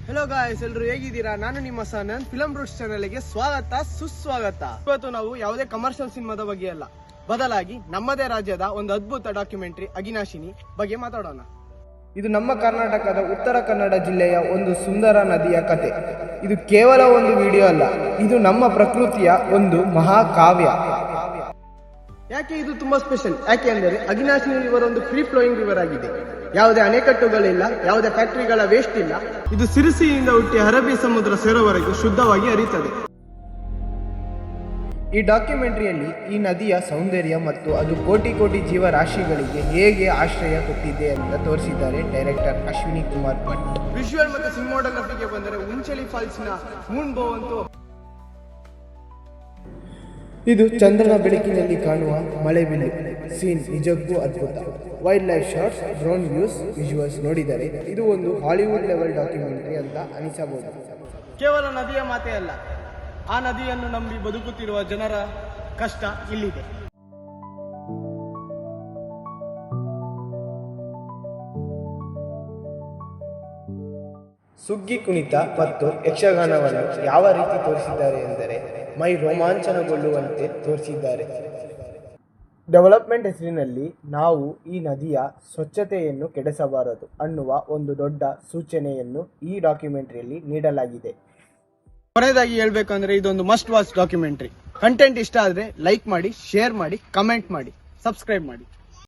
Hello guys, ಎಲ್ಲರೂ ಹೇಗಿದ್ದೀರಾ? ನಾನು ನಿಮ್ಮ ಸನನ್ ಫಿಲಂ ರೂಟ್ಸ್ ಚಾನೆಲ್ಗೆ ಸ್ವಾಗತ ಸುಸ್ವಾಗತ. ಇವತ್ತು ನಾವು ಯಾವುದೇ ಕಮರ್ಷಿಯಲ್ ಸಿನಿಮಾದ ಬಗ್ಗೆ ಅಲ್ಲ, ಬದಲಾಗಿ ನಮ್ಮದೇ ರಾಜ್ಯದ ಒಂದು ಅದ್ಭುತ ಡಾಕ್ಯುಮೆಂಟರಿ ಅಘಿನಾಶಿನಿ ಬಗ್ಗೆ ಮಾತಾಡೋಣ. ಇದು ನಮ್ಮ ಕರ್ನಾಟಕದ ಉತ್ತರ ಕನ್ನಡ ಜಿಲ್ಲೆಯ ಒಂದು ಸುಂದರ ನದಿಯ ಕತೆ. ಇದು ಕೇವಲ ಒಂದು ವಿಡಿಯೋ ಅಲ್ಲ, ಇದು ನಮ್ಮ ಪ್ರಕೃತಿಯ ಒಂದು ಮಹಾಕಾವ್ಯ. ಯಾಕೆ ಇದು ತುಂಬಾ ಸ್ಪೆಷಲ್? ಯಾಕೆ ಅಂದರೆ ಅಘಿನಾಶಿನಿ ರಿವರ್ ಒಂದು ಫ್ರೀ ಫ್ಲೋಯಿಂಗ್ ರಿವರ್ ಆಗಿದೆ. ಯಾವುದೇ ಅಣೆಕಟ್ಟುಗಳಿಲ್ಲ, ಯಾವುದೇ ಫ್ಯಾಕ್ಟರಿಗಳ ವೇಸ್ಟ್ ಇಲ್ಲ. ಇದು ಸಿರಿಸಿಯಿಂದ ಹುಟ್ಟಿ ಅರಬ್ಬಿ ಸಮುದ್ರ ಸೇರೋವರೆಗೂ ಶುದ್ಧವಾಗಿ ಹರಿಯುತ್ತದೆ. ಈ ಡಾಕ್ಯುಮೆಂಟರಿಯಲ್ಲಿ ಈ ನದಿಯ ಸೌಂದರ್ಯ ಮತ್ತು ಅದು ಕೋಟಿ ಕೋಟಿ ಜೀವರಾಶಿಗಳಿಗೆ ಹೇಗೆ ಆಶ್ರಯ ಕೊಟ್ಟಿದೆ ಅಂತ ತೋರಿಸಿದ್ದಾರೆ ಡೈರೆಕ್ಟರ್ ಅಶ್ವಿನಿ ಕುಮಾರ್ ಭಟ್. ವಿಜುವಲ್ ಮತ್ತು ಸಿನಿಮಾಟೋಗ್ರಫಿಗೆ ಬಂದರೆ ಉಂಚಲಿ ಫಾಲ್ಸ್ ನ ಮೂನ್ ಬೋ ಅಂತೂ ಇದು ಚಂದ್ರನ ಬೆಳಕಿನಲ್ಲಿ ಕಾಣುವ ಮಳೆಬಿಲ್ಲು ಸೀನ್ ನಿಜಕ್ಕೂ ಅದ್ಭುತ. Wild life shots, drone views, visuals ನೋಡಿದರೆ ಇದು ಒಂದು ಹಾಲಿವುಡ್ ಲೆವೆಲ್ ಡಾಕ್ಯುಮೆಂಟರಿ ಅಂತ ಅನಿಸಬಹುದು. ಕೇವಲ ನದಿಯ ಮಾತೆ ಅಲ್ಲ, ಆ ನದಿಯನ್ನು ನಂಬಿ ಬದುಕುತ್ತಿರುವ ಜನರ ಕಷ್ಟ ಇಲ್ಲಿದೆ. ಸುಗ್ಗಿ ಕುಣಿತ ಮತ್ತು ಯಕ್ಷಗಾನವನ್ನು ಯಾವ ರೀತಿ ತೋರಿಸಿದ್ದಾರೆ ಎಂದರೆ ಮೈ ರೋಮಾಂಚನಗೊಳ್ಳುವಂತೆ ತೋರಿಸಿದ್ದಾರೆ. ಡೆವಲಪ್ಮೆಂಟ್ ಹೆಸರಿನಲ್ಲಿ ನಾವು ಈ ನದಿಯ ಸ್ವಚ್ಛತೆಯನ್ನು ಕೆಡಿಸಬಾರದು ಅನ್ನುವ ಒಂದು ದೊಡ್ಡ ಸೂಚನೆಯನ್ನು ಈ ಡಾಕ್ಯುಮೆಂಟರಿಯಲ್ಲಿ ನೀಡಲಾಗಿದೆ. ಕೊನೆಯದಾಗಿ ಹೇಳ್ಬೇಕಂದ್ರೆ ಇದೊಂದು ಮಸ್ಟ್ ವಾಚ್ ಡಾಕ್ಯುಮೆಂಟರಿ. ಕಂಟೆಂಟ್ ಇಷ್ಟ ಆದರೆ ಲೈಕ್ ಮಾಡಿ, ಶೇರ್ ಮಾಡಿ, ಕಮೆಂಟ್ ಮಾಡಿ, ಸಬ್ಸ್ಕ್ರೈಬ್ ಮಾಡಿ.